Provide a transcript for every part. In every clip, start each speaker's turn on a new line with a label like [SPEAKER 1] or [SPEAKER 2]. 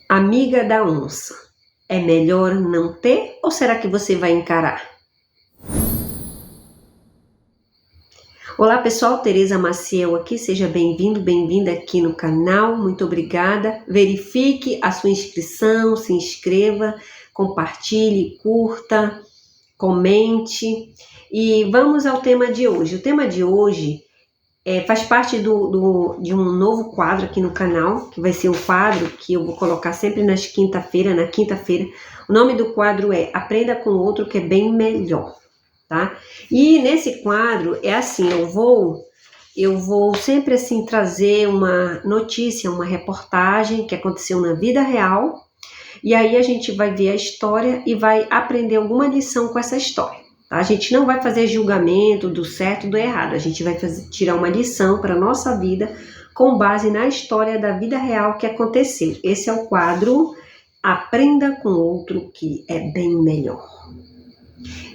[SPEAKER 1] Amiga da onça, é melhor não ter ou será que você vai encarar? Olá pessoal, Tereza Maciel aqui, seja bem-vindo, bem-vinda aqui no canal, muito obrigada. Verifique a sua inscrição, se inscreva, compartilhe, curta, comente e vamos ao tema de hoje. O tema de hoje faz parte de um novo quadro aqui no canal, que vai ser um quadro que eu vou colocar sempre na quinta-feira. O nome do quadro é Aprenda com o Outro que é Bem Melhor, tá? E nesse quadro é assim, eu vou sempre assim trazer uma notícia, uma reportagem que aconteceu na vida real, e aí a gente vai ver a história e vai aprender alguma lição com essa história. A gente não vai fazer julgamento do certo e do errado, a gente vai tirar uma lição para a nossa vida com base na história da vida real que aconteceu. Esse é o quadro Aprenda com Outro que é Bem Melhor.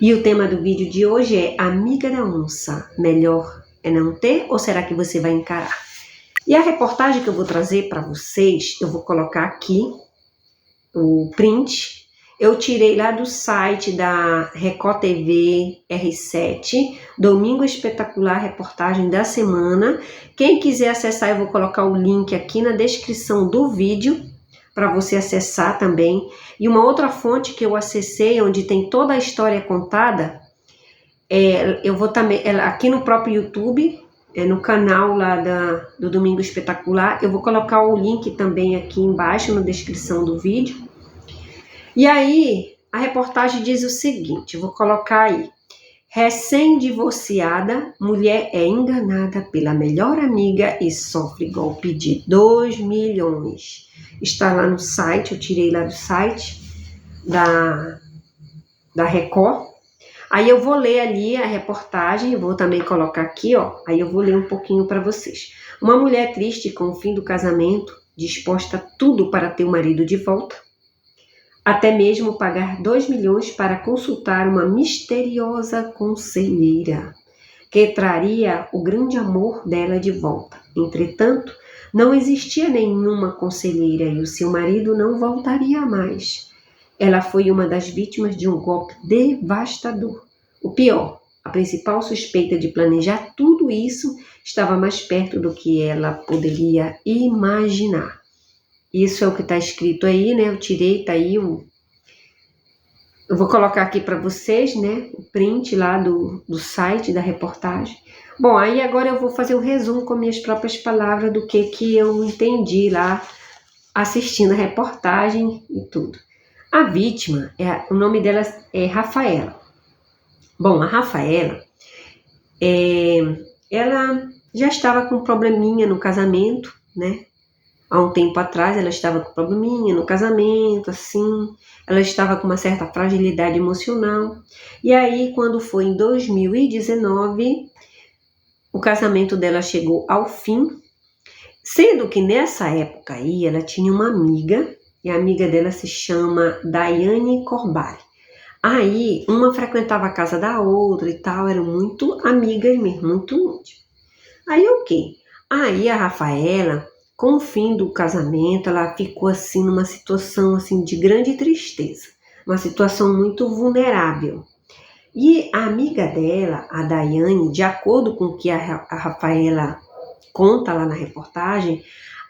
[SPEAKER 1] E o tema do vídeo de hoje é Amiga da onça, melhor é não ter ou será que você vai encarar? E a reportagem que eu vou trazer para vocês, eu vou colocar aqui o print. Eu tirei lá do site da Record TV R7, Domingo Espetacular, reportagem da semana. Quem quiser acessar, eu vou colocar o link aqui na descrição do vídeo, para você acessar também. E uma outra fonte que eu acessei, onde tem toda a história contada, eu vou também, aqui no próprio YouTube, no canal lá do Domingo Espetacular, eu vou colocar o link também aqui embaixo na descrição do vídeo. E aí, a reportagem diz o seguinte, eu vou colocar aí. Recém-divorciada, mulher é enganada pela melhor amiga e sofre golpe de 2 milhões. Está lá no site, eu tirei lá do site da Record. Aí eu vou ler ali a reportagem, eu vou também colocar aqui, ó. Aí eu vou ler um pouquinho para vocês. Uma mulher triste com o fim do casamento, disposta a tudo para ter o marido de volta, até mesmo pagar 2 milhões para consultar uma misteriosa conselheira, que traria o grande amor dela de volta. Entretanto, não existia nenhuma conselheira e o seu marido não voltaria mais. Ela foi uma das vítimas de um golpe devastador. O pior, a principal suspeita de planejar tudo isso estava mais perto do que ela poderia imaginar. Isso é o que está escrito aí, né? Eu tirei, tá aí eu vou colocar aqui para vocês, né? O print lá do site da reportagem. Bom, aí agora eu vou fazer um resumo com minhas próprias palavras do que eu entendi lá assistindo a reportagem e tudo. A vítima, o nome dela é Rafaela. Bom, a Rafaela, ela já estava com um probleminha no casamento, né? Há um tempo atrás ela estava com probleminha no casamento, assim, ela estava com uma certa fragilidade emocional. E aí, quando foi em 2019, o casamento dela chegou ao fim, sendo que nessa época aí ela tinha uma amiga, e a amiga dela se chama Daiane Corbari. Aí, uma frequentava a casa da outra e tal, eram muito amigas mesmo, muito íntimas. Aí, o quê? Aí a Rafaela, com o fim do casamento, ela ficou assim numa situação assim de grande tristeza, uma situação muito vulnerável. E a amiga dela, a Daiane, de acordo com o que a Rafaela conta lá na reportagem,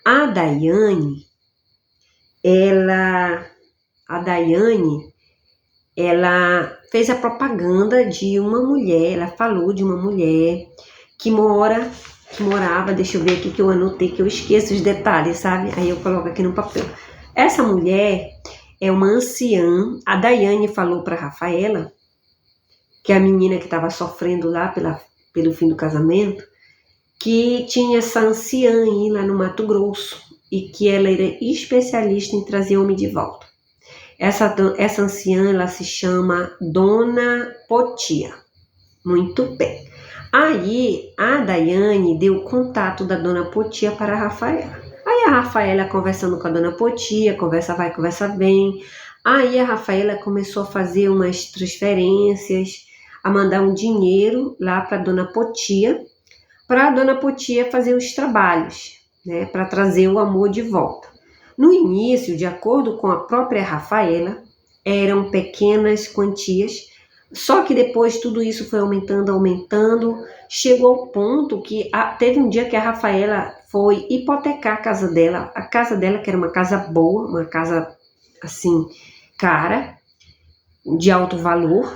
[SPEAKER 1] a Daiane, ela fez a propaganda de uma mulher, ela falou de uma mulher que morava, deixa eu ver aqui que eu anotei, que eu esqueço os detalhes, sabe? Aí eu coloco aqui no papel. Essa mulher é uma anciã. A Daiane falou para Rafaela, que é a menina que estava sofrendo lá pelo fim do casamento, que tinha essa anciã aí lá no Mato Grosso e que ela era especialista em trazer homem de volta. Essa anciã, ela se chama Dona Potia. Muito bem. Aí, a Daiane deu o contato da Dona Potia para a Rafaela. Aí a Rafaela conversando com a Dona Potia, conversa vai, conversa vem. Aí a Rafaela começou a fazer umas transferências, a mandar um dinheiro lá para a Dona Potia fazer os trabalhos, né, para trazer o amor de volta. No início, de acordo com a própria Rafaela, eram pequenas quantias, só que depois tudo isso foi aumentando, chegou ao ponto que teve um dia que a Rafaela foi hipotecar a casa dela que era uma casa boa, uma casa assim, cara, de alto valor,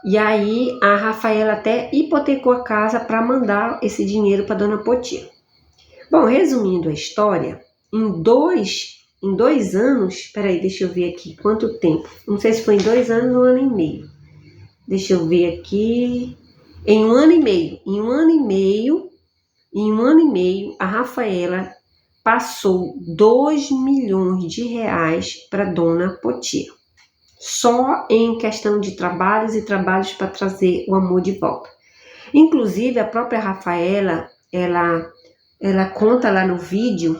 [SPEAKER 1] e aí a Rafaela até hipotecou a casa para mandar esse dinheiro para Dona Potia. Bom, resumindo a história, em dois anos, peraí, deixa eu ver aqui, quanto tempo? Não sei se foi em 2 anos ou 1 ano e meio. Deixa eu ver aqui, em 1 ano e meio, a Rafaela passou 2 milhões de reais para Dona Potia. Só em questão de trabalhos e trabalhos para trazer o amor de volta. Inclusive, a própria Rafaela, ela conta lá no vídeo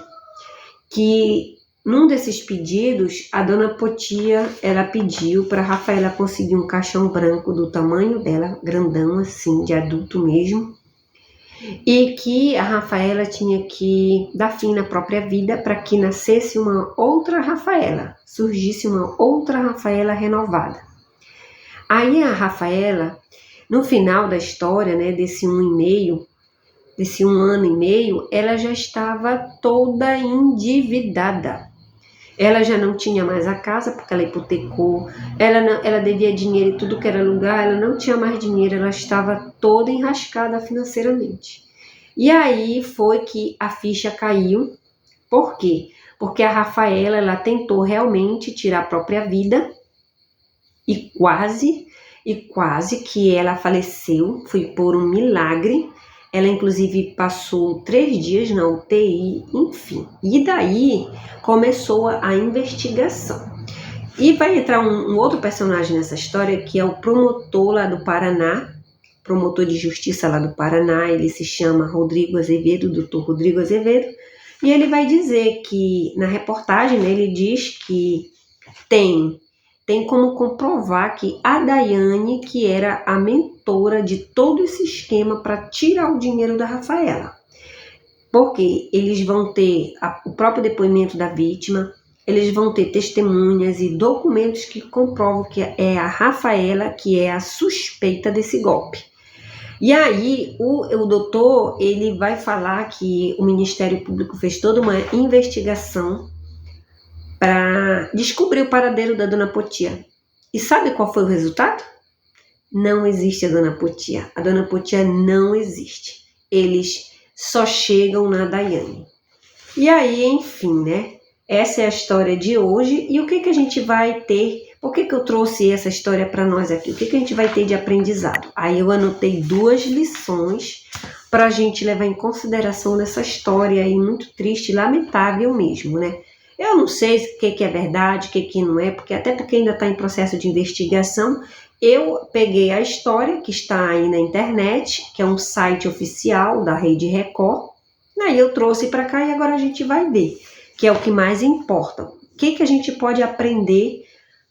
[SPEAKER 1] que num desses pedidos, a Dona Potia, ela pediu para a Rafaela conseguir um caixão branco do tamanho dela, grandão assim, de adulto mesmo, e que a Rafaela tinha que dar fim na própria vida para que nascesse uma outra Rafaela, surgisse uma outra Rafaela renovada. Aí a Rafaela, no final da história, né, desse 1 ano e meio, ela já estava toda endividada. Ela já não tinha mais a casa, porque ela hipotecou, ela devia dinheiro em tudo que era lugar, ela não tinha mais dinheiro, ela estava toda enrascada financeiramente. E aí foi que a ficha caiu. Por quê? Porque a Rafaela, ela tentou realmente tirar a própria vida, e quase que ela faleceu, foi por um milagre. Ela, inclusive, passou 3 dias na UTI, enfim. E daí começou a investigação. E vai entrar um outro personagem nessa história, que é o promotor lá do Paraná, promotor de justiça lá do Paraná. Ele se chama Rodrigo Azevedo, doutor Rodrigo Azevedo. E ele vai dizer que, na reportagem, né, ele diz que tem como comprovar que a Daiane, que era a mentora de todo esse esquema para tirar o dinheiro da Rafaela. Porque eles vão ter o próprio depoimento da vítima, eles vão ter testemunhas e documentos que comprovam que é a Rafaela que é a suspeita desse golpe. E aí o doutor, ele vai falar que o Ministério Público fez toda uma investigação para descobrir o paradeiro da Dona Potia. E sabe qual foi o resultado? Não existe a Dona Potia. A Dona Potia não existe. Eles só chegam na Daiane. E aí, enfim, né? Essa é a história de hoje. E o que a gente vai ter? Por que eu trouxe essa história para nós aqui? O que a gente vai ter de aprendizado? Aí eu anotei 2 lições para a gente levar em consideração nessa história aí muito triste, lamentável mesmo, né? Eu não sei o que é verdade, o que não é, porque ainda está em processo de investigação. Eu peguei a história que está aí na internet, que é um site oficial da Rede Record, aí eu trouxe para cá e agora a gente vai ver, que é o que mais importa. O que a gente pode aprender,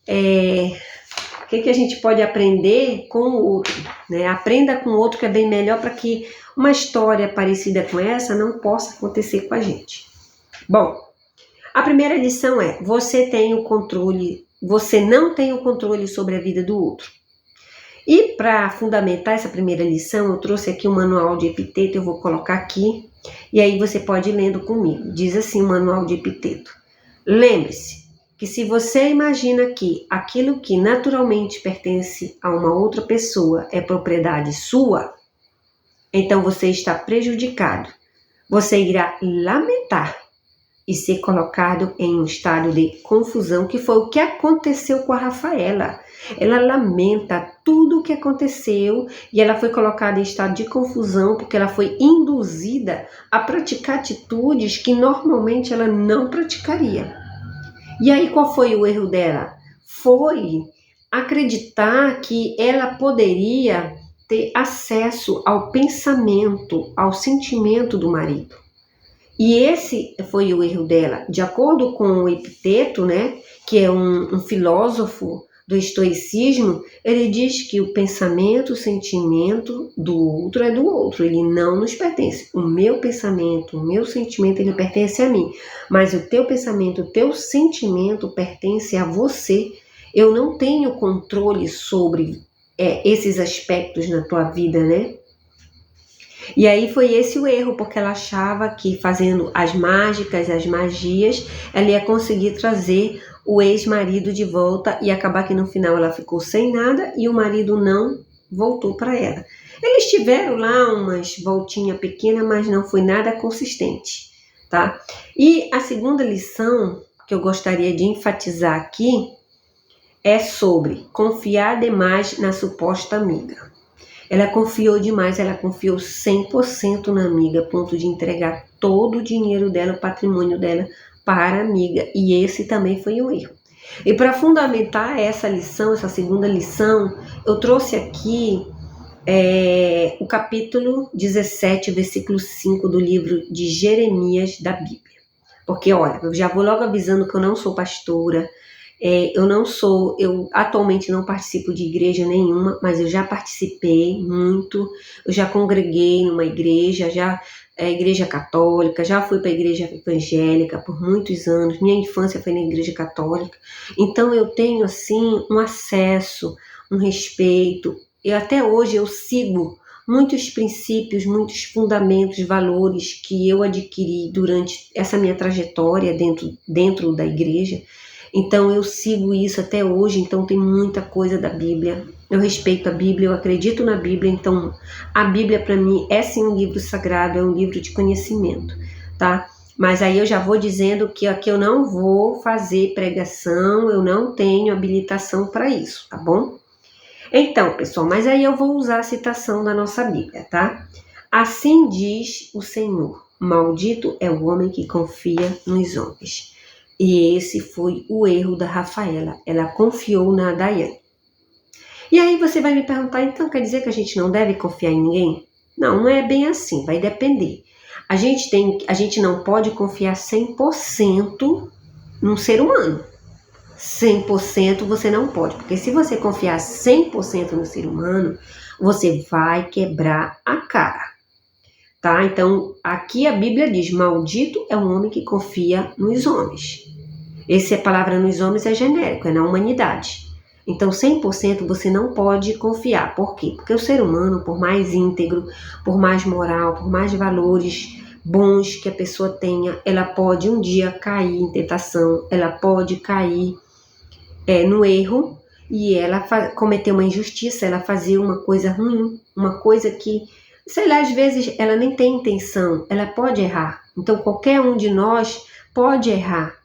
[SPEAKER 1] o que a gente pode aprender com o outro, né? Aprenda com o outro, que é bem melhor, para que uma história parecida com essa não possa acontecer com a gente. Bom, a primeira lição é: você não tem o controle sobre a vida do outro. E para fundamentar essa primeira lição, eu trouxe aqui um manual de Epiteto, eu vou colocar aqui, e aí você pode ir lendo comigo. Diz assim o manual de Epiteto: lembre-se que se você imagina que aquilo que naturalmente pertence a uma outra pessoa é propriedade sua, então você está prejudicado. Você irá lamentar e ser colocado em um estado de confusão, que foi o que aconteceu com a Rafaela. Ela lamenta tudo o que aconteceu e ela foi colocada em estado de confusão porque ela foi induzida a praticar atitudes que normalmente ela não praticaria. E aí qual foi o erro dela? Foi acreditar que ela poderia ter acesso ao pensamento, ao sentimento do marido. E esse foi o erro dela. De acordo com o Epiteto, né, que é um filósofo do estoicismo, ele diz que o pensamento, o sentimento do outro é do outro, ele não nos pertence. O meu pensamento, o meu sentimento, ele pertence a mim, mas o teu pensamento, o teu sentimento pertence a você. Eu não tenho controle sobre esses aspectos na tua vida, né? E aí foi esse o erro, porque ela achava que fazendo as mágicas, as magias, ela ia conseguir trazer o ex-marido de volta e acabar que no final ela ficou sem nada e o marido não voltou para ela. Eles tiveram lá umas voltinhas pequenas, mas não foi nada consistente, tá? E a segunda lição que eu gostaria de enfatizar aqui é sobre confiar demais na suposta amiga. Ela confiou demais, ela confiou 100% na amiga, a ponto de entregar todo o dinheiro dela, o patrimônio dela para a amiga. E esse também foi um erro. E para fundamentar essa lição, essa segunda lição, eu trouxe aqui o capítulo 17, versículo 5 do livro de Jeremias da Bíblia. Porque, olha, eu já vou logo avisando que eu não sou pastora, eu atualmente não participo de igreja nenhuma, mas eu já participei muito, eu já congreguei numa igreja, igreja católica, já fui para a igreja evangélica por muitos anos, minha infância foi na igreja católica, então eu tenho assim um acesso, um respeito, e até hoje eu sigo muitos princípios, muitos fundamentos, valores que eu adquiri durante essa minha trajetória dentro da igreja. Então eu sigo isso até hoje, então tem muita coisa da Bíblia. Eu respeito a Bíblia, eu acredito na Bíblia, então a Bíblia para mim é sim um livro sagrado, é um livro de conhecimento, tá? Mas aí eu já vou dizendo que aqui eu não vou fazer pregação, eu não tenho habilitação para isso, tá bom? Então, pessoal, mas aí eu vou usar a citação da nossa Bíblia, tá? Assim diz o Senhor, maldito é o homem que confia nos homens. E esse foi o erro da Rafaela. Ela confiou na Daiane. E aí você vai me perguntar, então quer dizer que a gente não deve confiar em ninguém? Não, não é bem assim, vai depender. A gente não pode confiar 100% num ser humano. 100% você não pode, porque se você confiar 100% no ser humano, você vai quebrar a cara. Tá? Então, aqui a Bíblia diz, maldito é o homem que confia nos homens. Essa palavra nos homens é genérico, é na humanidade. Então, 100% você não pode confiar. Por quê? Porque o ser humano, por mais íntegro, por mais moral, por mais valores bons que a pessoa tenha, ela pode um dia cair em tentação, ela pode cair no erro e ela cometer uma injustiça, ela fazer uma coisa ruim, uma coisa que, sei lá, às vezes ela nem tem intenção, ela pode errar. Então, qualquer um de nós pode errar.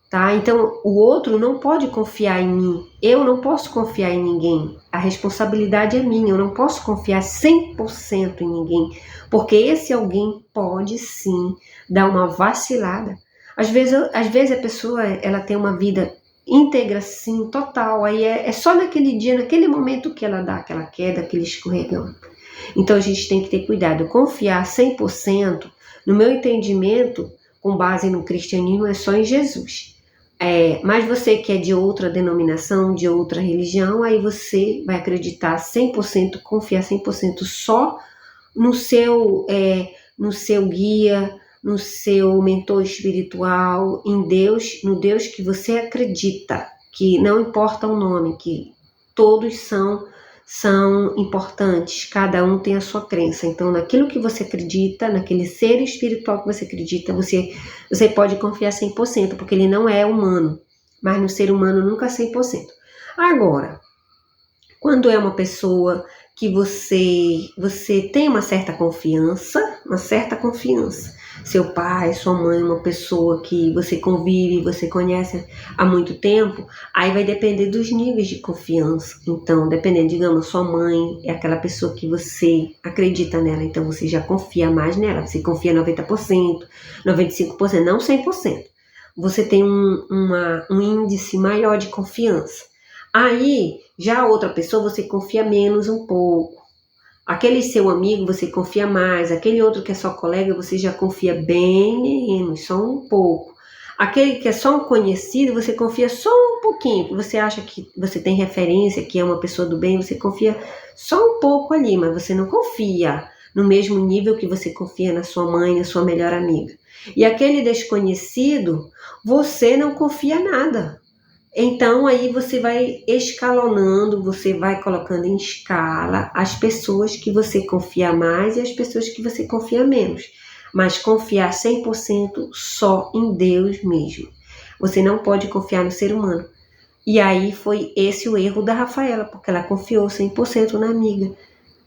[SPEAKER 1] Tá? Então, o outro não pode confiar em mim. Eu não posso confiar em ninguém. A responsabilidade é minha. Eu não posso confiar 100% em ninguém. Porque esse alguém pode, sim, dar uma vacilada. Às vezes a pessoa ela tem uma vida íntegra, sim, total. Aí é só naquele dia, naquele momento que ela dá aquela queda, aquele escorregão. Então, a gente tem que ter cuidado. Confiar 100%, no meu entendimento, com base no cristianismo, é só em Jesus. Mas você que é de outra denominação, de outra religião, aí você vai acreditar 100%, confiar 100% só no seu guia, no seu mentor espiritual, em Deus, no Deus que você acredita, que não importa o nome, que todos são importantes, cada um tem a sua crença. Então, naquilo que você acredita, naquele ser espiritual que você acredita, você pode confiar 100%, porque ele não é humano, mas no ser humano nunca 100%. Agora, quando é uma pessoa que você tem uma certa confiança, seu pai, sua mãe, uma pessoa que você convive, você conhece há muito tempo, aí vai depender dos níveis de confiança. Então, dependendo, digamos, sua mãe é aquela pessoa que você acredita nela, então você já confia mais nela, você confia 90%, 95%, não 100%. Você tem um índice maior de confiança. Aí, já a outra pessoa, você confia menos um pouco. Aquele seu amigo, você confia mais. Aquele outro que é só colega, você já confia bem menos, só um pouco. Aquele que é só um conhecido, você confia só um pouquinho, você acha que você tem referência, que é uma pessoa do bem, você confia só um pouco ali, mas você não confia no mesmo nível que você confia na sua mãe, na sua melhor amiga. E aquele desconhecido, você não confia nada. Então aí você vai escalonando, você vai colocando em escala as pessoas que você confia mais e as pessoas que você confia menos. Mas confiar 100% só em Deus mesmo. Você não pode confiar no ser humano. E aí foi esse o erro da Rafaela, porque ela confiou 100% na amiga,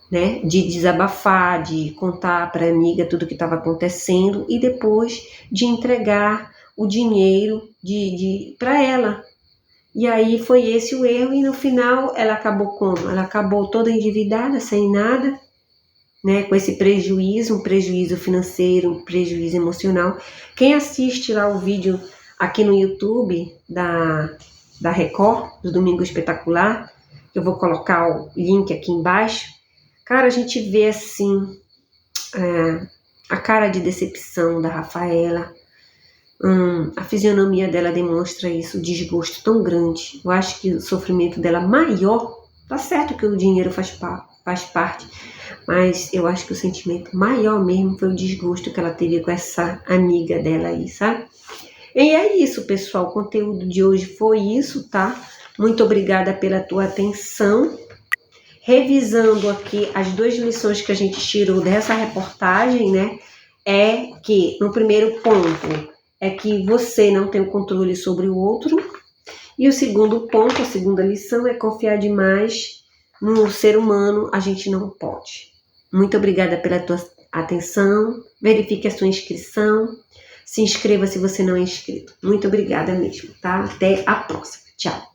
[SPEAKER 1] né? De desabafar, de contar para a amiga tudo o que estava acontecendo e depois de entregar o dinheiro para ela. E aí foi esse o erro e no final ela acabou como? Ela acabou toda endividada, sem nada, né, com esse prejuízo, um prejuízo financeiro, um prejuízo emocional. Quem assiste lá o vídeo aqui no YouTube da Record, do Domingo Espetacular, eu vou colocar o link aqui embaixo, cara, a gente vê assim a cara de decepção da Rafaela, a fisionomia dela demonstra isso, o desgosto tão grande. Eu acho que o sofrimento dela maior, tá certo que o dinheiro faz parte, mas eu acho que o sentimento maior mesmo foi o desgosto que ela teve com essa amiga dela aí, sabe? E é isso, pessoal, o conteúdo de hoje foi isso, tá? Muito obrigada pela tua atenção. Revisando aqui as 2 lições que a gente tirou dessa reportagem, né? É que, no primeiro ponto, é que você não tem o controle sobre o outro. E o segundo ponto, a segunda lição, é confiar demais no ser humano, a gente não pode. Muito obrigada pela tua atenção, verifique a sua inscrição, se inscreva se você não é inscrito. Muito obrigada mesmo, tá? Até a próxima. Tchau.